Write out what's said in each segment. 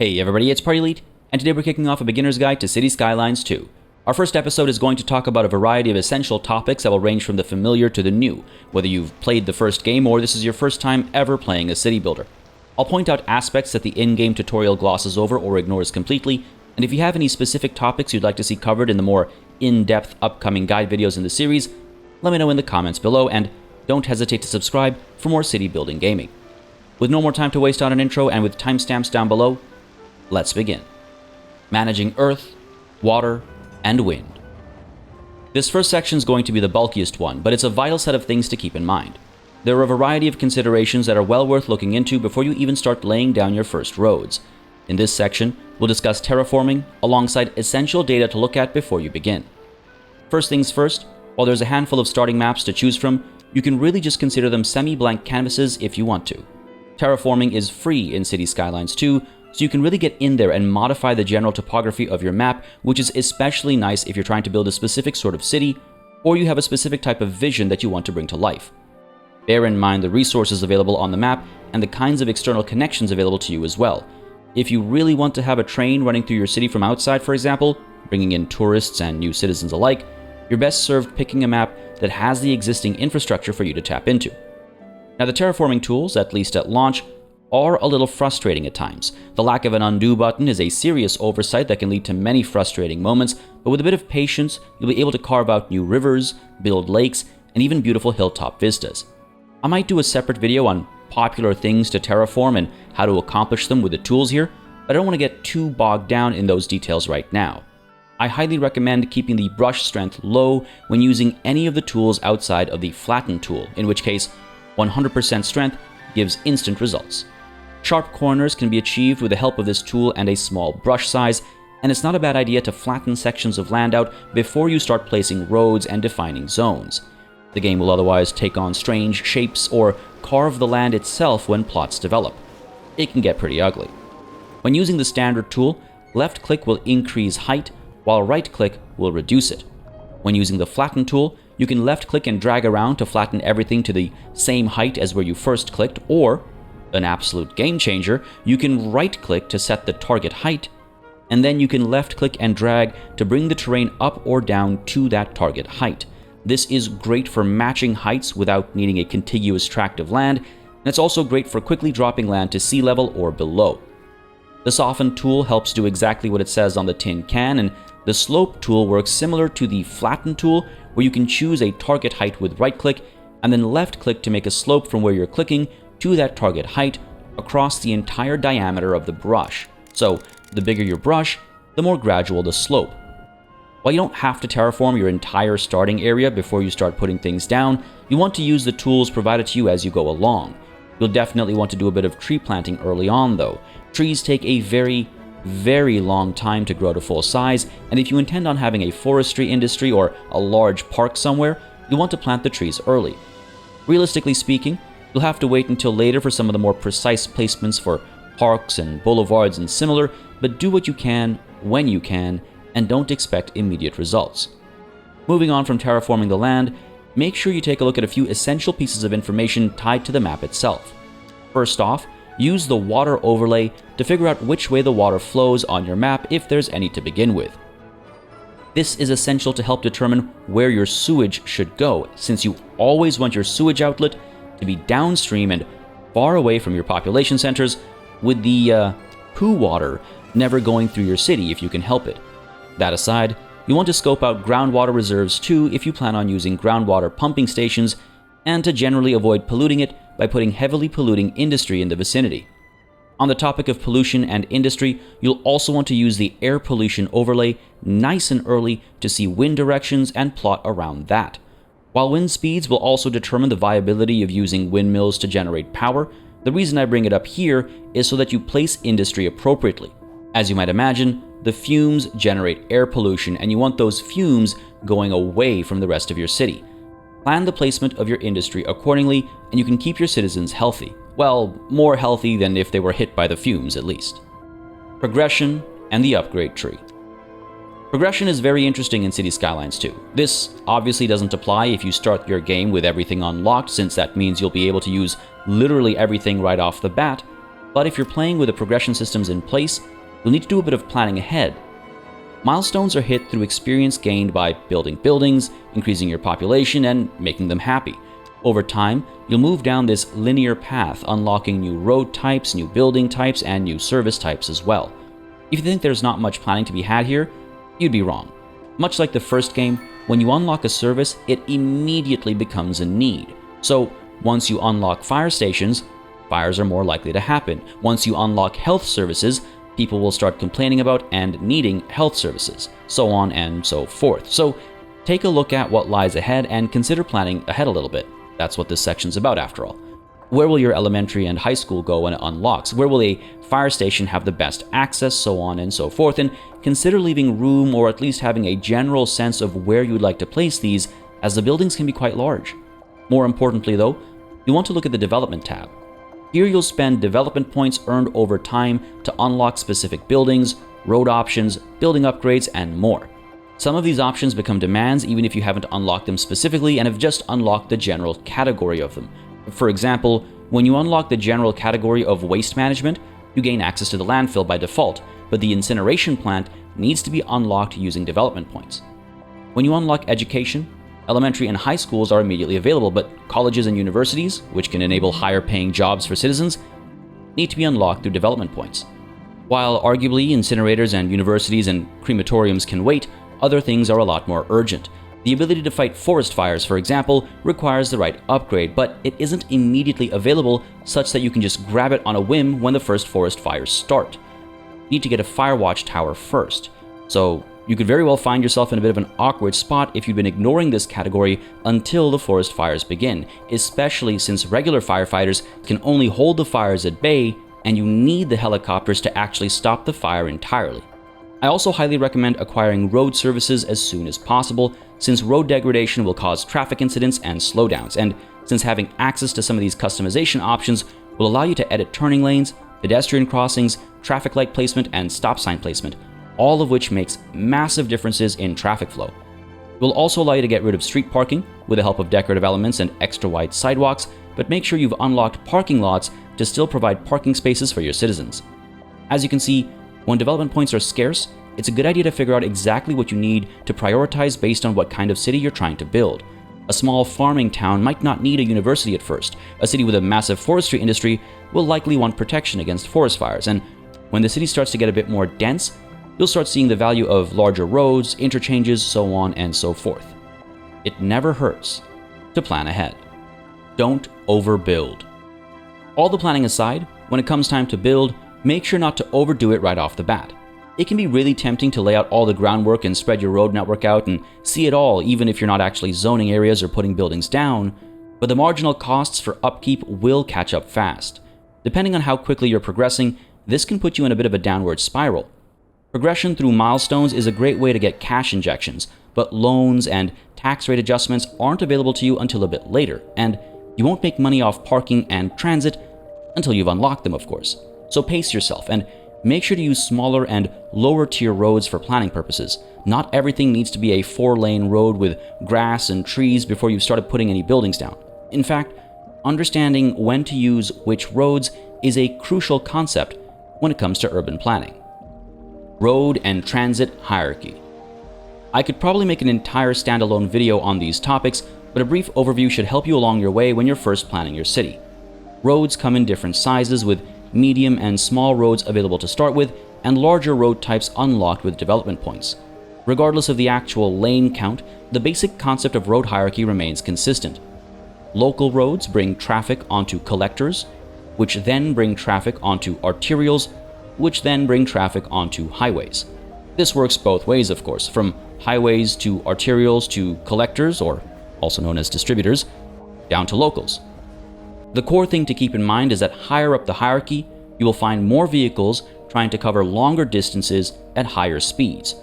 Hey everybody, it's PartyElite, and today we're kicking off a beginner's guide to City Skylines 2. Our first episode is going to talk about a variety of essential topics that will range from the familiar to the new, whether you've played the first game or this is your first time ever playing a city builder. I'll point out aspects that the in-game tutorial glosses over or ignores completely, and if you have any specific topics you'd like to see covered in the more in-depth upcoming guide videos in the series, let me know in the comments below, and don't hesitate to subscribe for more city building gaming. With no more time to waste on an intro and with timestamps down below, let's begin. Managing Earth, Water, and Wind. This first section is going to be the bulkiest one, but it's a vital set of things to keep in mind. There are a variety of considerations that are well worth looking into before you even start laying down your first roads. In this section, we'll discuss terraforming alongside essential data to look at before you begin. First things first, while there's a handful of starting maps to choose from, you can really just consider them semi-blank canvases if you want to. Terraforming is free in City Skylines 2, so you can really get in there and modify the general topography of your map, which is especially nice if you're trying to build a specific sort of city, or you have a specific type of vision that you want to bring to life. Bear in mind the resources available on the map and the kinds of external connections available to you as well. If you really want to have a train running through your city from outside, for example, bringing in tourists and new citizens alike, you're best served picking a map that has the existing infrastructure for you to tap into. Now, the terraforming tools, at least at launch, are a little frustrating at times. The lack of an undo button is a serious oversight that can lead to many frustrating moments, but with a bit of patience, you'll be able to carve out new rivers, build lakes, and even beautiful hilltop vistas. I might do a separate video on popular things to terraform and how to accomplish them with the tools here, but I don't want to get too bogged down in those details right now. I highly recommend keeping the brush strength low when using any of the tools outside of the flatten tool, in which case 100% strength gives instant results. Sharp corners can be achieved with the help of this tool and a small brush size, and it's not a bad idea to flatten sections of land out before you start placing roads and defining zones. The game will otherwise take on strange shapes or carve the land itself when plots develop. It can get pretty ugly. When using the standard tool, left click will increase height, while right click will reduce it. When using the flatten tool, you can left click and drag around to flatten everything to the same height as where you first clicked, or an absolute game changer, you can right-click to set the target height, and then you can left-click and drag to bring the terrain up or down to that target height. This is great for matching heights without needing a contiguous tract of land, and it's also great for quickly dropping land to sea level or below. The soften tool helps do exactly what it says on the tin can, and the slope tool works similar to the flatten tool, where you can choose a target height with right-click, and then left-click to make a slope from where you're clicking to that target height across the entire diameter of the brush. So, the bigger your brush, the more gradual the slope. While you don't have to terraform your entire starting area before you start putting things down, you want to use the tools provided to you as you go along. You'll definitely want to do a bit of tree planting early on though. Trees take a very long time to grow to full size, and if you intend on having a forestry industry or a large park somewhere, you'll want to plant the trees early. Realistically speaking, you'll have to wait until later for some of the more precise placements for parks and boulevards and similar, but do what you can, when you can, and don't expect immediate results. Moving on from terraforming the land, make sure you take a look at a few essential pieces of information tied to the map itself. First off, use the water overlay to figure out which way the water flows on your map if there's any to begin with. This is essential to help determine where your sewage should go, since you always want your sewage outlet to be downstream and far away from your population centers, with the poo water never going through your city if you can help it. That aside, you want to scope out groundwater reserves too if you plan on using groundwater pumping stations, and to generally avoid polluting it by putting heavily polluting industry in the vicinity. On the topic of pollution and industry, you'll also want to use the air pollution overlay nice and early to see wind directions and plot around that. While wind speeds will also determine the viability of using windmills to generate power, the reason I bring it up here is so that you place industry appropriately. As you might imagine, the fumes generate air pollution, and you want those fumes going away from the rest of your city. Plan the placement of your industry accordingly, and you can keep your citizens healthy. Well, more healthy than if they were hit by the fumes, at least. Progression and the upgrade tree. Progression is very interesting in City Skylines 2. This obviously doesn't apply if you start your game with everything unlocked, since that means you'll be able to use literally everything right off the bat, but if you're playing with the progression systems in place, you'll need to do a bit of planning ahead. Milestones are hit through experience gained by building buildings, increasing your population, and making them happy. Over time, you'll move down this linear path, unlocking new road types, new building types, and new service types as well. If you think there's not much planning to be had here, you'd be wrong. Much like the first game, when you unlock a service, it immediately becomes a need. So, once you unlock fire stations, fires are more likely to happen. Once you unlock health services, people will start complaining about and needing health services, so on and so forth. So, take a look at what lies ahead and consider planning ahead a little bit. That's what this section's about, after all. Where will your elementary and high school go when it unlocks? Where will a fire station have the best access, so on and so forth? And consider leaving room, or at least having a general sense of where you'd like to place these, as the buildings can be quite large. More importantly though, you want to look at the development tab. Here you'll spend development points earned over time to unlock specific buildings, road options, building upgrades, and more. Some of these options become demands even if you haven't unlocked them specifically and have just unlocked the general category of them. For example, when you unlock the general category of waste management, you gain access to the landfill by default, but the incineration plant needs to be unlocked using development points. When you unlock education, elementary and high schools are immediately available, but colleges and universities, which can enable higher paying jobs for citizens, need to be unlocked through development points. While arguably incinerators and universities and crematoriums can wait, other things are a lot more urgent. The ability to fight forest fires, for example, requires the right upgrade, but it isn't immediately available such that you can just grab it on a whim when the first forest fires start. You need to get a fire watch tower first. So you could very well find yourself in a bit of an awkward spot if you've been ignoring this category until the forest fires begin, especially since regular firefighters can only hold the fires at bay and you need the helicopters to actually stop the fire entirely. I also highly recommend acquiring road services as soon as possible, since road degradation will cause traffic incidents and slowdowns, and since having access to some of these customization options will allow you to edit turning lanes, pedestrian crossings, traffic light placement, and stop sign placement, all of which makes massive differences in traffic flow. It will also allow you to get rid of street parking with the help of decorative elements and extra wide sidewalks, but make sure you've unlocked parking lots to still provide parking spaces for your citizens. As you can see, when development points are scarce, it's a good idea to figure out exactly what you need to prioritize based on what kind of city you're trying to build. A small farming town might not need a university at first. A city with a massive forestry industry will likely want protection against forest fires, and when the city starts to get a bit more dense, you'll start seeing the value of larger roads, interchanges, so on and so forth. It never hurts to plan ahead. Don't overbuild. All the planning aside, when it comes time to build, make sure not to overdo it right off the bat. It can be really tempting to lay out all the groundwork and spread your road network out and see it all, even if you're not actually zoning areas or putting buildings down, but the marginal costs for upkeep will catch up fast. Depending on how quickly you're progressing, this can put you in a bit of a downward spiral. Progression through milestones is a great way to get cash injections, but loans and tax rate adjustments aren't available to you until a bit later, and you won't make money off parking and transit until you've unlocked them, of course. So pace yourself and make sure to use smaller and lower tier roads for planning purposes. Not everything needs to be a 4-lane road with grass and trees before you've started putting any buildings down. In fact, understanding when to use which roads is a crucial concept when it comes to urban planning. Road and transit hierarchy. I could probably make an entire standalone video on these topics, but a brief overview should help you along your way when you're first planning your city. Roads come in different sizes, with medium and small roads available to start with, and larger road types unlocked with development points. Regardless of the actual lane count, the basic concept of road hierarchy remains consistent. Local roads bring traffic onto collectors, which then bring traffic onto arterials, which then bring traffic onto highways. This works both ways, of course, from highways to arterials to collectors, or also known as distributors, down to locals. The core thing to keep in mind is that higher up the hierarchy, you will find more vehicles trying to cover longer distances at higher speeds.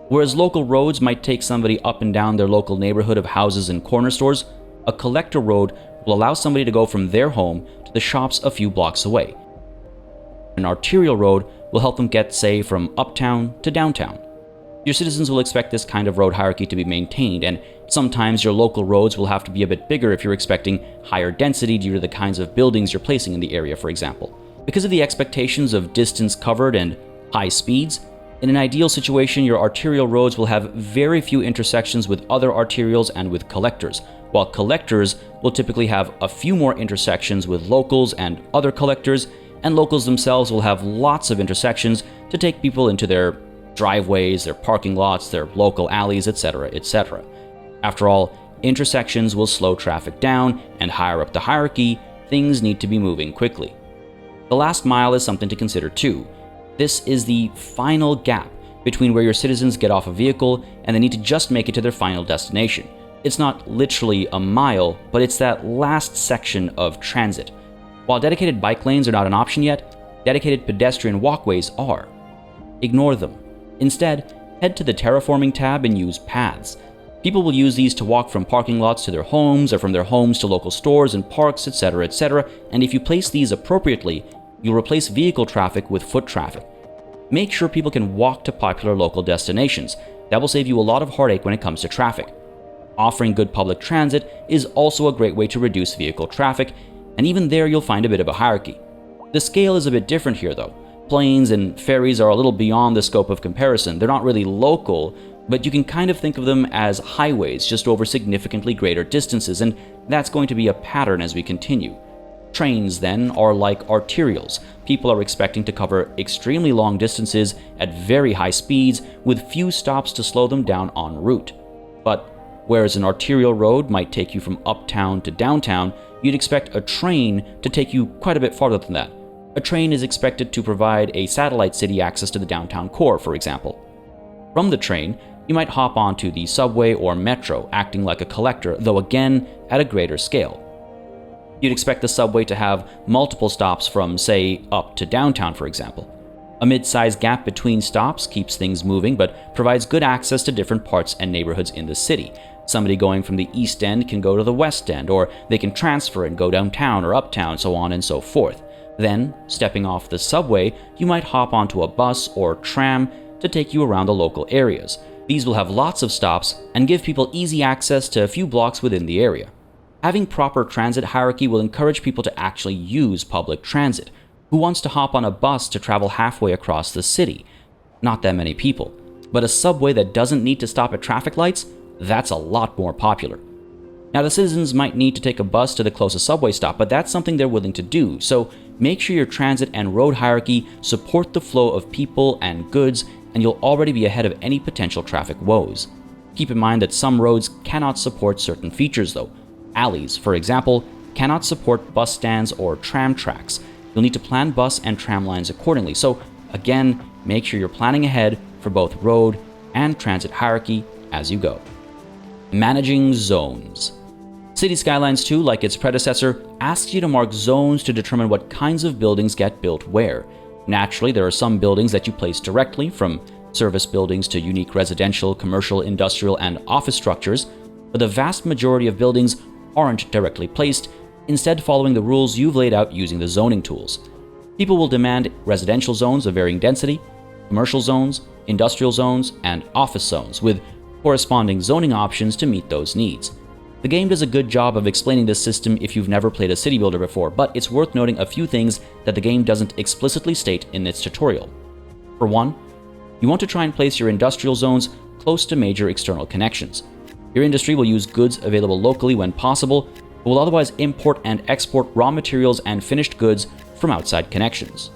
Whereas local roads might take somebody up and down their local neighborhood of houses and corner stores, a collector road will allow somebody to go from their home to the shops a few blocks away. An arterial road will help them get, say, from uptown to downtown. Your citizens will expect this kind of road hierarchy to be maintained, and sometimes your local roads will have to be a bit bigger if you're expecting higher density due to the kinds of buildings you're placing in the area, for example. Because of the expectations of distance covered and high speeds, in an ideal situation, your arterial roads will have very few intersections with other arterials and with collectors, while collectors will typically have a few more intersections with locals and other collectors, and locals themselves will have lots of intersections to take people into their driveways, their parking lots, their local alleys, etc., etc. After all, intersections will slow traffic down, and higher up the hierarchy, things need to be moving quickly. The last mile is something to consider too. This is the final gap between where your citizens get off a vehicle and they need to just make it to their final destination. It's not literally a mile, but it's that last section of transit. While dedicated bike lanes are not an option yet, dedicated pedestrian walkways are. Ignore them. Instead, head to the terraforming tab and use paths. People will use these to walk from parking lots to their homes or from their homes to local stores and parks, etc., etc., and if you place these appropriately, you'll replace vehicle traffic with foot traffic. Make sure people can walk to popular local destinations. That will save you a lot of heartache when it comes to traffic. Offering good public transit is also a great way to reduce vehicle traffic, and even there you'll find a bit of a hierarchy. The scale is a bit different here though. Planes and ferries are a little beyond the scope of comparison. They're not really local, but you can kind of think of them as highways just over significantly greater distances, and that's going to be a pattern as we continue. Trains, then, are like arterials. People are expecting to cover extremely long distances at very high speeds with few stops to slow them down en route. But whereas an arterial road might take you from uptown to downtown, you'd expect a train to take you quite a bit farther than that. A train is expected to provide a satellite city access to the downtown core, for example. From the train, you might hop onto the subway or metro, acting like a collector, though again, at a greater scale. You'd expect the subway to have multiple stops from, say, up to downtown, for example. A mid-sized gap between stops keeps things moving, but provides good access to different parts and neighborhoods in the city. Somebody going from the East End can go to the West End, or they can transfer and go downtown or uptown, so on and so forth. Then, stepping off the subway, you might hop onto a bus or tram to take you around the local areas. These will have lots of stops and give people easy access to a few blocks within the area. Having proper transit hierarchy will encourage people to actually use public transit. Who wants to hop on a bus to travel halfway across the city? Not that many people. But a subway that doesn't need to stop at traffic lights? That's a lot more popular. Now, the citizens might need to take a bus to the closest subway stop, but that's something they're willing to do, so make sure your transit and road hierarchy support the flow of people and goods, and you'll already be ahead of any potential traffic woes. Keep in mind that some roads cannot support certain features though. Alleys, for example, cannot support bus stands or tram tracks. You'll need to plan bus and tram lines accordingly, so again, make sure you're planning ahead for both road and transit hierarchy as you go. Managing zones. City Skylines 2, like its predecessor, asks you to mark zones to determine what kinds of buildings get built where. Naturally, there are some buildings that you place directly, from service buildings to unique residential, commercial, industrial, and office structures, but the vast majority of buildings aren't directly placed, instead following the rules you've laid out using the zoning tools. People will demand residential zones of varying density, commercial zones, industrial zones, and office zones, with corresponding zoning options to meet those needs. The game does a good job of explaining this system if you've never played a city builder before, but it's worth noting a few things that the game doesn't explicitly state in its tutorial. For one, you want to try and place your industrial zones close to major external connections. Your industry will use goods available locally when possible, but will otherwise import and export raw materials and finished goods from outside connections.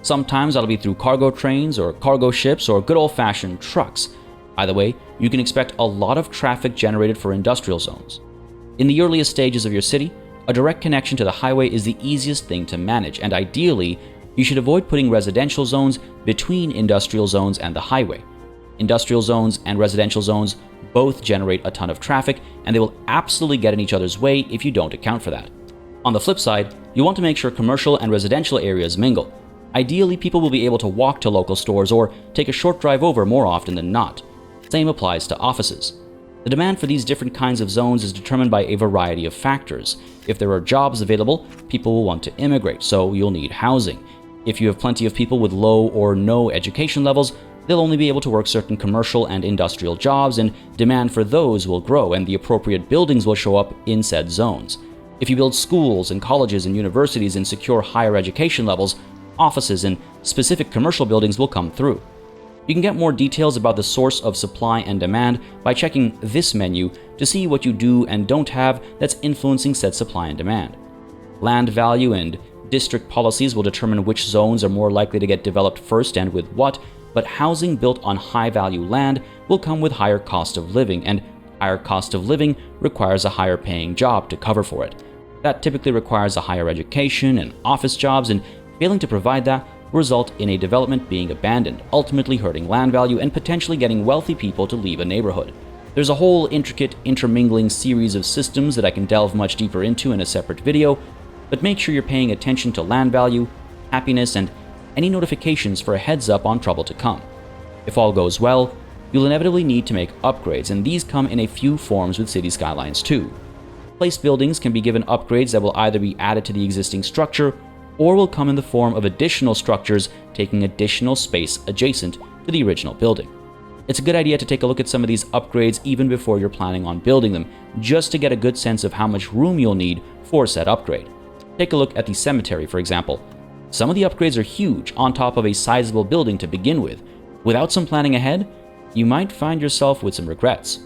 Sometimes that'll be through cargo trains or cargo ships or good old-fashioned trucks. Either way, you can expect a lot of traffic generated for industrial zones. In the earliest stages of your city, a direct connection to the highway is the easiest thing to manage, and ideally, you should avoid putting residential zones between industrial zones and the highway. Industrial zones and residential zones both generate a ton of traffic, and they will absolutely get in each other's way if you don't account for that. On the flip side, you want to make sure commercial and residential areas mingle. Ideally, people will be able to walk to local stores or take a short drive over more often than not. Same applies to offices. The demand for these different kinds of zones is determined by a variety of factors. If there are jobs available, people will want to immigrate, so you'll need housing. If you have plenty of people with low or no education levels, they'll only be able to work certain commercial and industrial jobs, and demand for those will grow, and the appropriate buildings will show up in said zones. If you build schools and colleges and universities and secure higher education levels, offices and specific commercial buildings will come through. You can get more details about the source of supply and demand by checking this menu to see what you do and don't have that's influencing said supply and demand. Land value and district policies will determine which zones are more likely to get developed first and with what, but housing built on high-value land will come with higher cost of living, and higher cost of living requires a higher paying job to cover for it. That typically requires a higher education and office jobs, and failing to provide that will result in a development being abandoned, ultimately hurting land value and potentially getting wealthy people to leave a neighborhood. There's a whole intricate, intermingling series of systems that I can delve much deeper into in a separate video, but make sure you're paying attention to land value, happiness, and any notifications for a heads up on trouble to come. If all goes well, you'll inevitably need to make upgrades, and these come in a few forms with City Skylines 2. Place buildings can be given upgrades that will either be added to the existing structure or will come in the form of additional structures taking additional space adjacent to the original building. It's a good idea to take a look at some of these upgrades even before you're planning on building them, just to get a good sense of how much room you'll need for said upgrade. Take a look at the cemetery, for example. Some of the upgrades are huge on top of a sizable building to begin with. Without some planning ahead, you might find yourself with some regrets.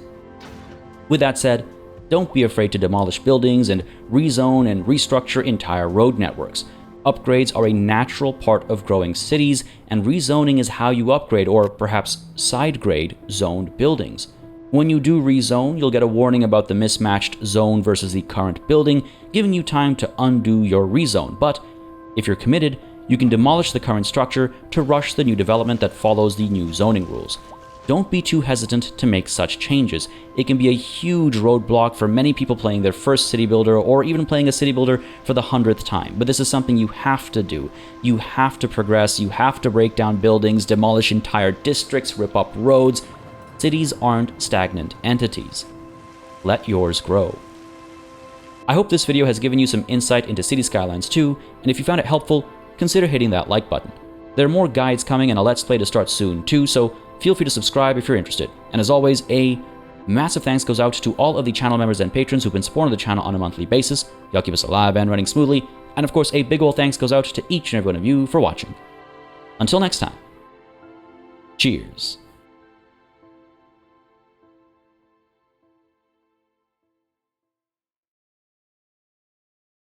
With that said, don't be afraid to demolish buildings and rezone and restructure entire road networks. Upgrades are a natural part of growing cities, and rezoning is how you upgrade or perhaps side-grade zoned buildings. When you do rezone, you'll get a warning about the mismatched zone versus the current building, giving you time to undo your rezone. But if you're committed, you can demolish the current structure to rush the new development that follows the new zoning rules. Don't be too hesitant to make such changes. It can be a huge roadblock for many people playing their first city builder or even playing a city builder for the 100th time. But this is something you have to do. You have to progress, you have to break down buildings, demolish entire districts, rip up roads. Cities aren't stagnant entities. Let yours grow. I hope this video has given you some insight into City Skylines 2, and if you found it helpful, consider hitting that like button. There are more guides coming and a Let's Play to start soon too, so feel free to subscribe if you're interested. And as always, a massive thanks goes out to all of the channel members and patrons who've been supporting the channel on a monthly basis. Y'all keep us alive and running smoothly. And of course, a big ol' thanks goes out to each and every one of you for watching. Until next time, cheers.